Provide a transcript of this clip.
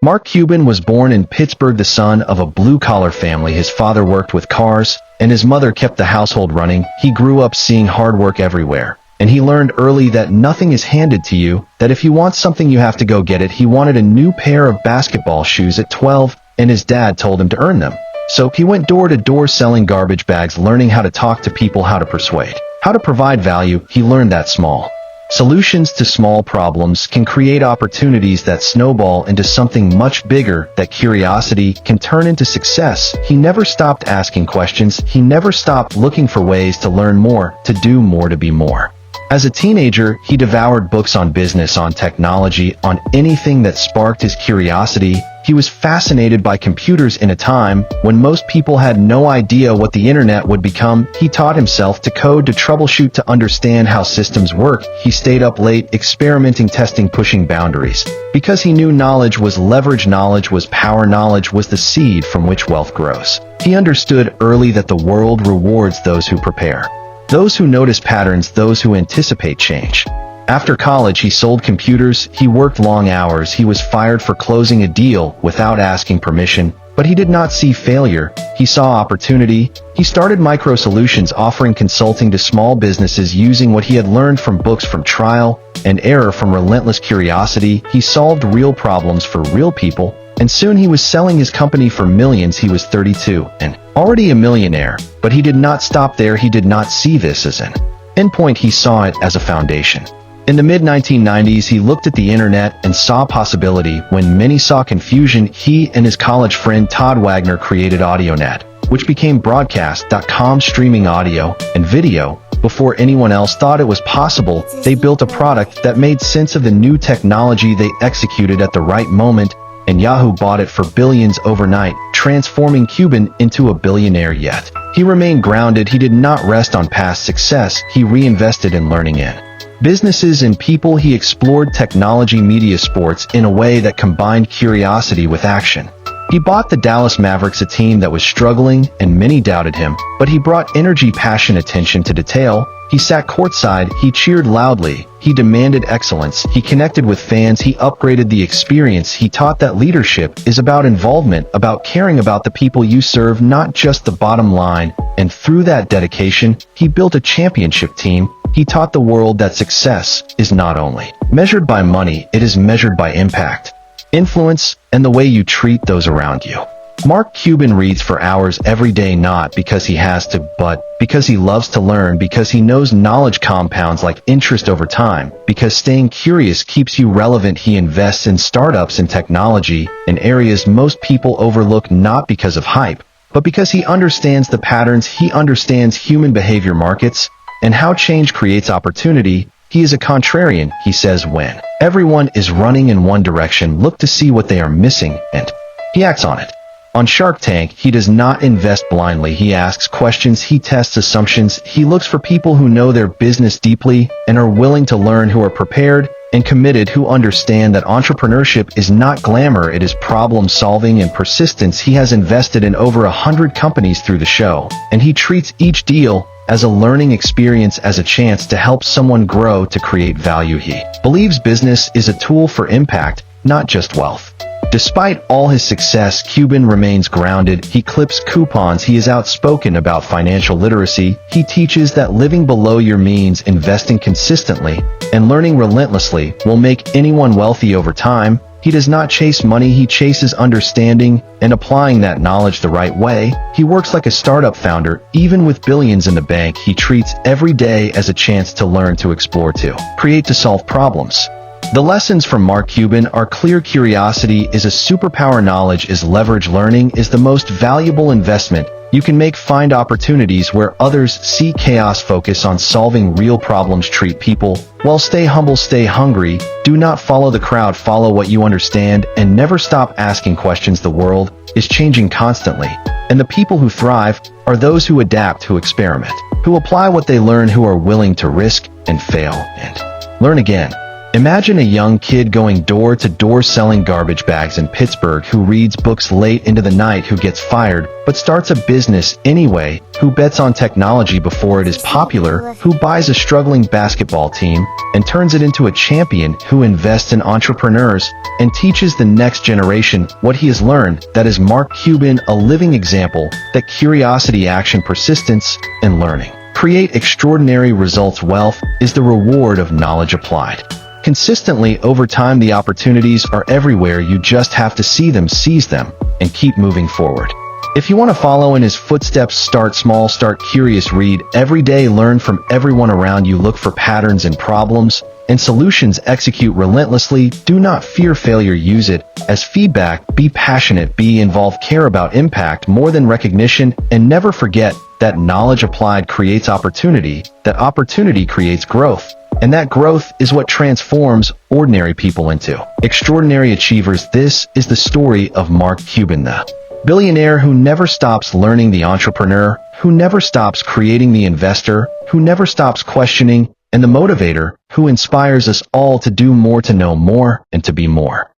Mark Cuban was born in Pittsburgh, the son of a blue-collar family. His father worked with cars, and his mother kept the household running. He grew up seeing hard work everywhere, and he learned early that nothing is handed to you, that if you want something you have to go get it. He wanted a new pair of basketball shoes at 12, and his dad told him to earn them. So he went door to door selling garbage bags, learning how to talk to people, how to persuade, how to provide value. He learned that small solutions to small problems can create opportunities that snowball into something much bigger, that curiosity can turn into success. He never stopped asking questions. He never stopped looking for ways to learn more, to do more, to be more. As a teenager, he devoured books on business, on technology, on anything that sparked his curiosity. He was fascinated by computers in a time when most people had no idea what the internet would become. He taught himself to code, to troubleshoot, to understand how systems work. He stayed up late, experimenting, testing, pushing boundaries, because he knew knowledge was leverage, knowledge was power, knowledge was the seed from which wealth grows. He understood early that the world rewards those who prepare, those who notice patterns, those who anticipate change. After college, he sold computers. He worked long hours. He was fired for closing a deal without asking permission, but he did not see failure. He saw opportunity. He started Micro Solutions, offering consulting to small businesses using what he had learned from books, from trial and error, from relentless curiosity. He solved real problems for real people, and soon he was selling his company for millions. He was 32 and already a millionaire, but he did not stop there. He did not see this as an endpoint. He saw it as a foundation. In the mid-1990s, he looked at the internet and saw possibility. When many saw confusion, he and his college friend Todd Wagner created AudioNet, which became Broadcast.com, streaming audio and video. Before anyone else thought it was possible, they built a product that made sense of the new technology. They executed at the right moment, and Yahoo bought it for billions overnight, transforming Cuban into a billionaire. Yet he remained grounded. He did not rest on past success. He reinvested in learning in businesses and people. He explored technology, media, sports in a way that combined curiosity with action. He bought the Dallas Mavericks, a team that was struggling and many doubted him, but he brought energy, passion, attention to detail. He sat courtside. He cheered loudly. He demanded excellence. He connected with fans. He upgraded the experience. He taught that leadership is about involvement, about caring about the people you serve, not just the bottom line. And through that dedication, he built a championship team. He taught the world that success is not only measured by money, it is measured by impact, influence, and the way you treat those around you. Mark Cuban reads for hours every day, not because he has to, but because he loves to learn, because he knows knowledge compounds like interest over time, because staying curious keeps you relevant. He invests in startups and technology, in areas most people overlook, not because of hype, but because he understands the patterns. He understands human behavior, markets, and how change creates opportunity. He is a contrarian. He says when everyone is running in one direction, look to see what they are missing, and he acts on it. On Shark Tank, he does not invest blindly. He asks questions. He tests assumptions. He looks for people who know their business deeply and are willing to learn, who are prepared and committed, who understand that entrepreneurship is not glamour, it is problem solving and persistence. He has invested in over 100 companies through the show, and he treats each deal as a learning experience, as a chance to help someone grow, to create value. He believes business is a tool for impact, not just wealth. Despite all his success, Cuban remains grounded. He clips coupons. He is outspoken about financial literacy. He teaches that living below your means, investing consistently, and learning relentlessly will make anyone wealthy over time. He does not chase money. He chases understanding and applying that knowledge the right way. He works like a startup founder. Even with billions in the bank, he treats every day as a chance to learn, to explore, to create, to solve problems. The lessons from Mark Cuban are clear. Curiosity is a superpower. Knowledge is leverage. Learning is the most valuable investment you can make. Find opportunities where others see chaos. Focus on solving real problems. Treat people well. Stay humble. Stay hungry. Do not follow the crowd. Follow what you understand, and never stop asking questions. The world is changing constantly, and the people who thrive are those who adapt, who experiment, who apply what they learn, who are willing to risk and fail and learn again. Imagine a young kid going door to door selling garbage bags in Pittsburgh who reads books late into the night, who gets fired but starts a business anyway, who bets on technology before it is popular, who buys a struggling basketball team and turns it into a champion, who invests in entrepreneurs and teaches the next generation what he has learned. That is Mark Cuban, a living example that curiosity, action, persistence, and learning create extraordinary results. Wealth is the reward of knowledge applied consistently over time. The opportunities are everywhere. You just have to see them, seize them, and keep moving forward. If you want to follow in his footsteps, start small, start curious, read every day, learn from everyone around you, look for patterns and problems and solutions, execute relentlessly, do not fear failure, use it as feedback, be passionate, be involved, care about impact more than recognition, and never forget that knowledge applied creates opportunity, that opportunity creates growth. And that growth is what transforms ordinary people into extraordinary achievers. This is the story of Mark Cuban, the billionaire who never stops learning, the entrepreneur who never stops creating, the investor who never stops questioning, and the motivator who inspires us all to do more, to know more, and to be more.